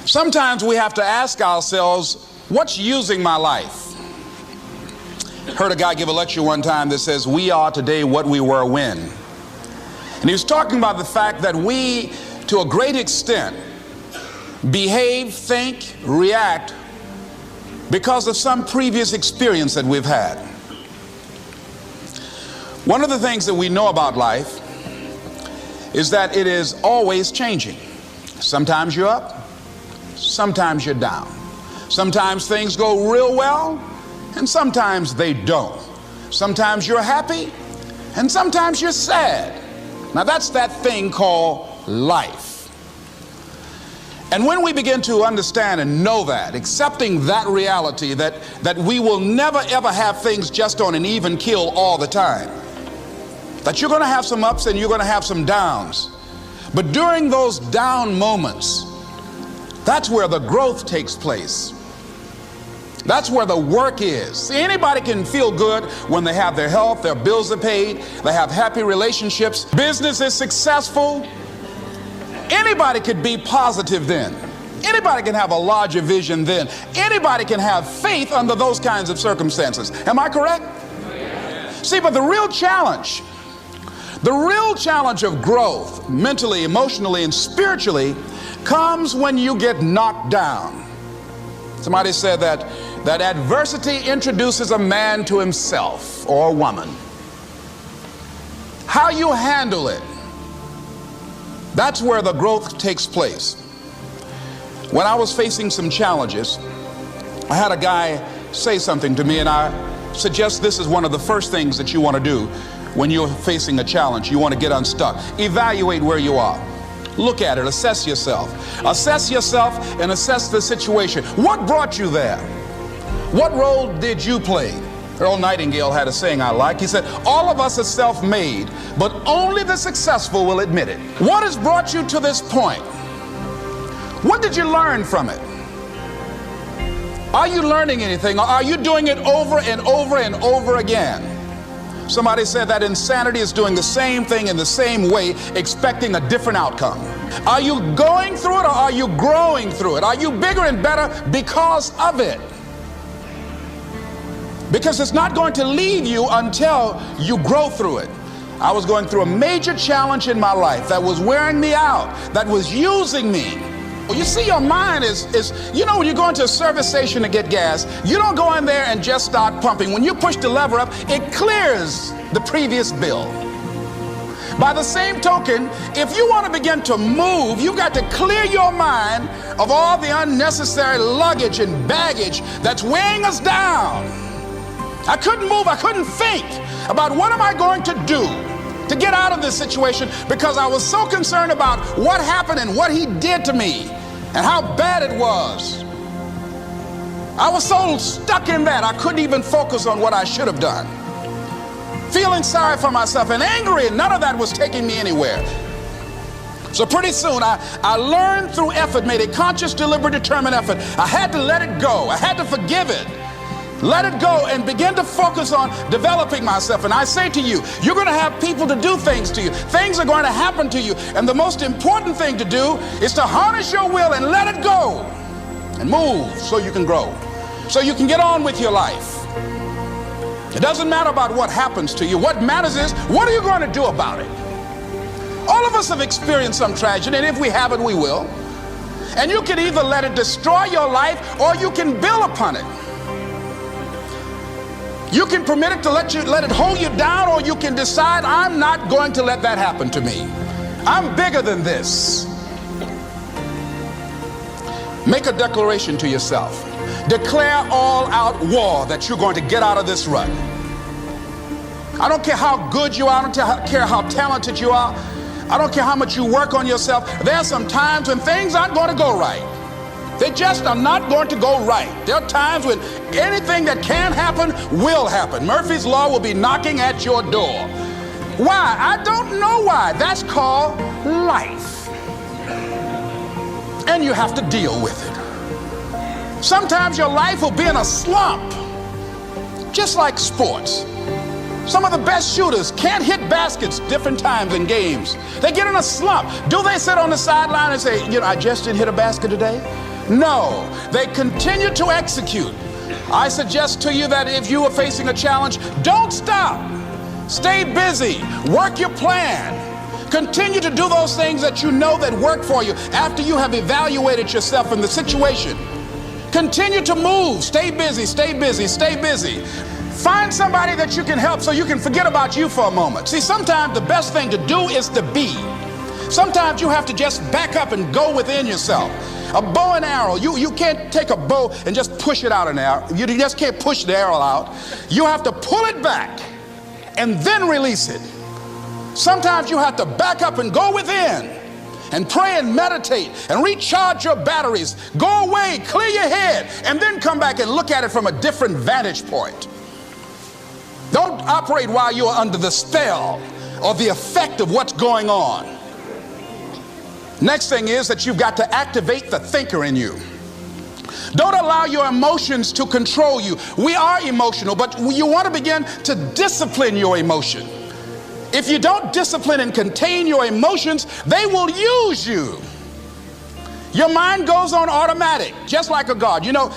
Sometimes we have to ask ourselves, what's using my life? Heard a guy give a lecture one time that says, we are today what we were when. And he was talking about the fact that we, to a great extent, behave, think, react because of some previous experience that we've had. One of the things that we know about life is that it is always changing. Sometimes you're up, sometimes you're down. Sometimes things go real well, and sometimes they don't. Sometimes you're happy, and sometimes you're sad. Now that's that thing called life. And when we begin to understand and know that, accepting that reality that we will never ever have things just on an even keel all the time, that you're going to have some ups and you're going to have some downs, but during those down moments, that's where the growth takes place. That's where the work is. See, anybody can feel good when they have their health, their bills are paid, they have happy relationships, business is successful. Anybody could be positive then. Anybody can have a larger vision then. Anybody can have faith under those kinds of circumstances. Am I correct? See, but the real challenge of growth, mentally, emotionally, and spiritually, comes when you get knocked down. Somebody said that adversity introduces a man to himself or a woman. How you handle it, that's where the growth takes place. When I was facing some challenges, I had a guy say something to me, and I suggest this is one of the first things that you want to do when you're facing a challenge. You want to get unstuck. Evaluate where you are. Look at it, assess yourself. Assess yourself and assess the situation. What brought you there? What role did you play? Earl Nightingale had a saying I like. He said, all of us are self-made, but only the successful will admit it. What has brought you to this point? What did you learn from it? Are you learning anything, or are you doing it over and over and over again? Somebody said that insanity is doing the same thing in the same way, expecting a different outcome. Are you going through it, or are you growing through it? Are you bigger and better because of it? Because it's not going to leave you until you grow through it. I was going through a major challenge in my life that was wearing me out, that was using me. You see, your mind is, you know, when you go into a service station to get gas, you don't go in there and just start pumping. When you push the lever up, it clears the previous bill. By the same token, if you want to begin to move, you've got to clear your mind of all the unnecessary luggage and baggage that's weighing us down. I couldn't move, I couldn't think about what am I going to do to get out of this situation, because I was so concerned about what happened and what he did to me and how bad it was. I was so stuck in that I couldn't even focus on what I should have done. Feeling sorry for myself and angry, and none of that was taking me anywhere. So pretty soon I learned through effort, made a conscious, deliberate, determined effort. I had to let it go. I had to forgive it. Let it go and begin to focus on developing myself. And I say to you, you're going to have people to do things to you. Things are going to happen to you. And the most important thing to do is to harness your will and let it go and move so you can grow, so you can get on with your life. It doesn't matter about what happens to you. What matters is, what are you going to do about it? All of us have experienced some tragedy, and if we haven't, we will. And you can either let it destroy your life, or you can build upon it. You can permit it to let it hold you down, or you can decide, I'm not going to let that happen to me. I'm bigger than this. Make a declaration to yourself. Declare all out war that you're going to get out of this rut. I don't care how good you are. I don't care how talented you are. I don't care how much you work on yourself. There are some times when things aren't going to go right. They just are not going to go right. There are times when anything that can happen will happen. Murphy's Law will be knocking at your door. Why? I don't know why. That's called life. And you have to deal with it. Sometimes your life will be in a slump, just like sports. Some of the best shooters can't hit baskets different times in games. They get in a slump. Do they sit on the sideline and say, you know, I just didn't hit a basket today? No, they continue to execute. I suggest to you that if you are facing a challenge, don't stop. Stay busy. Work your plan. Continue to do those things that you know that work for you after you have evaluated yourself in the situation. Continue to move. Stay busy, stay busy, stay busy. Find somebody that you can help so you can forget about you for a moment. See, sometimes the best thing to do is to be. Sometimes you have to just back up and go within yourself. A bow and arrow, you can't take a bow and just push it out an arrow. You just can't push the arrow out. You have to pull it back and then release it. Sometimes you have to back up and go within and pray and meditate and recharge your batteries. Go away, clear your head, and then come back and look at it from a different vantage point. Don't operate while you're under the spell or the effect of what's going on. Next thing is that you've got to activate the thinker in you. Don't allow your emotions to control you. We are emotional, but you want to begin to discipline your emotion. If you don't discipline and contain your emotions, they will use you. Your mind goes on automatic, just like a God. You know,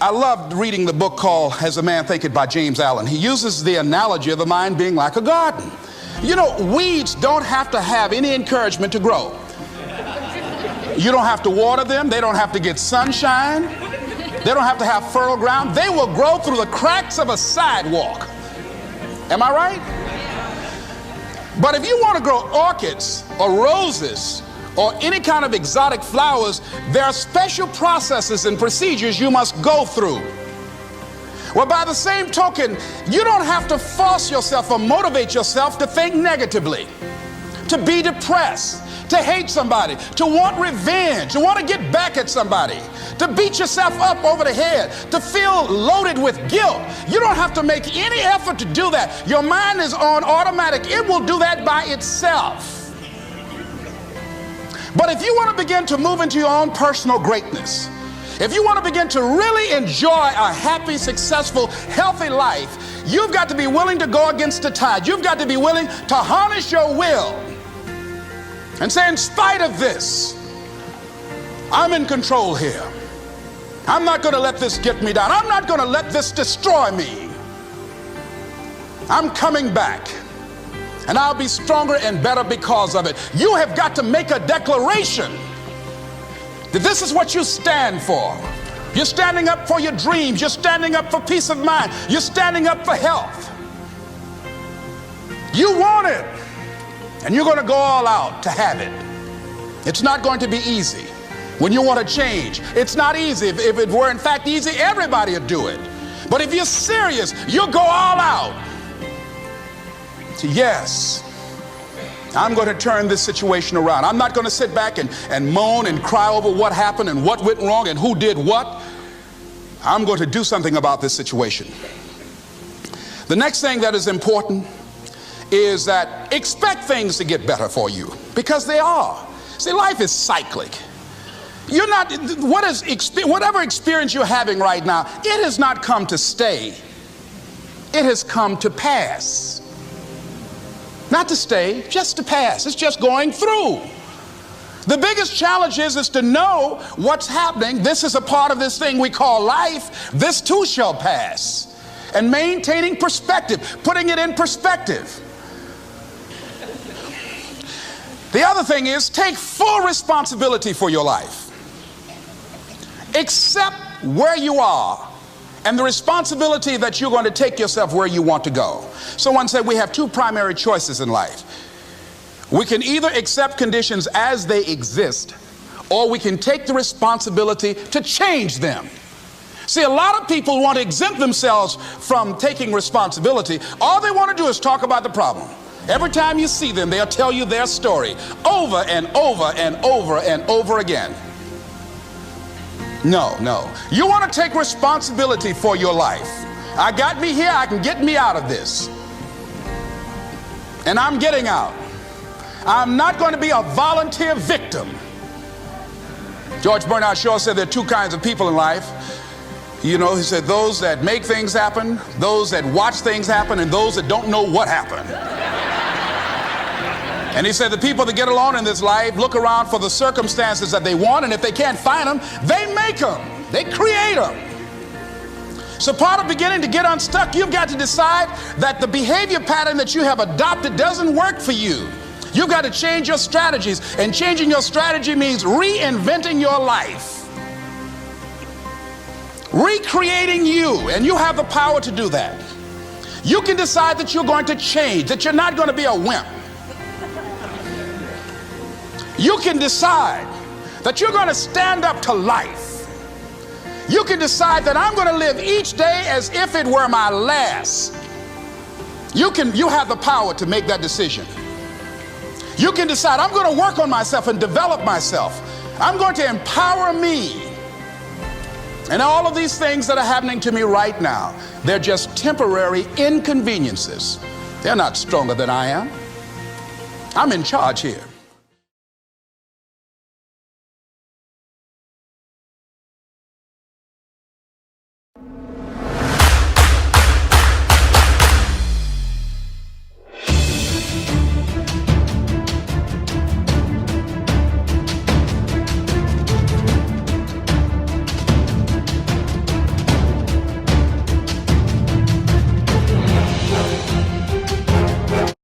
I loved reading the book called As a Man Thinketh by James Allen. He uses the analogy of the mind being like a garden. You know, weeds don't have to have any encouragement to grow. You don't have to water them. They don't have to get sunshine. They don't have to have fertile ground. They will grow through the cracks of a sidewalk. Am I right? But if you want to grow orchids or roses or any kind of exotic flowers, there are special processes and procedures you must go through. Well, by the same token, you don't have to force yourself or motivate yourself to think negatively, to be depressed, to hate somebody, to want revenge, to want to get back at somebody, to beat yourself up over the head, to feel loaded with guilt. You don't have to make any effort to do that. Your mind is on automatic. It will do that by itself. But if you want to begin to move into your own personal greatness, if you want to begin to really enjoy a happy, successful, healthy life, you've got to be willing to go against the tide. You've got to be willing to harness your will and say, in spite of this, I'm in control here. I'm not going to let this get me down. I'm not going to let this destroy me. I'm coming back, and I'll be stronger and better because of it. You have got to make a declaration that this is what you stand for. You're standing up for your dreams. You're standing up for peace of mind. You're standing up for health. You want it, and you're going to go all out to have it. It's not going to be easy. When you want to change, it's not easy. If it were in fact easy, everybody would do it. But if you're serious, you'll go all out. So yes, I'm going to turn this situation around. I'm not going to sit back and moan and cry over what happened and what went wrong and who did what. I'm going to do something about this situation. The next thing that is important is that expect things to get better for you, because they are. See, life is cyclic. You're not, whatever experience you're having right now, it has not come to stay. It has come to pass. Not to stay, just to pass. It's just going through. The biggest challenge is to know what's happening. This is a part of this thing we call life. This too shall pass. And maintaining perspective, putting it in perspective. The other thing is take full responsibility for your life. Accept where you are and the responsibility that you're going to take yourself where you want to go. Someone said we have two primary choices in life. We can either accept conditions as they exist, or we can take the responsibility to change them. See, a lot of people want to exempt themselves from taking responsibility. All they want to do is talk about the problem. Every time you see them, they'll tell you their story over and over and over and over again. No. You want to take responsibility for your life. I got me here, I can get me out of this. And I'm getting out. I'm not going to be a volunteer victim. George Bernard Shaw said there are two kinds of people in life. You know, he said those that make things happen, those that watch things happen, and those that don't know what happened. And he said the people that get along in this life look around for the circumstances that they want, and if they can't find them, they make them. They create them. So part of beginning to get unstuck, you've got to decide that the behavior pattern that you have adopted doesn't work for you. You've got to change your strategies, and changing your strategy means reinventing your life, recreating you, and you have the power to do that. You can decide that you're going to change, that you're not going to be a wimp. You can decide that you're going to stand up to life. You can decide that I'm going to live each day as if it were my last. You have the power to make that decision. You can decide I'm going to work on myself and develop myself. I'm going to empower me. And all of these things that are happening to me right now, they're just temporary inconveniences. They're not stronger than I am. I'm in charge here.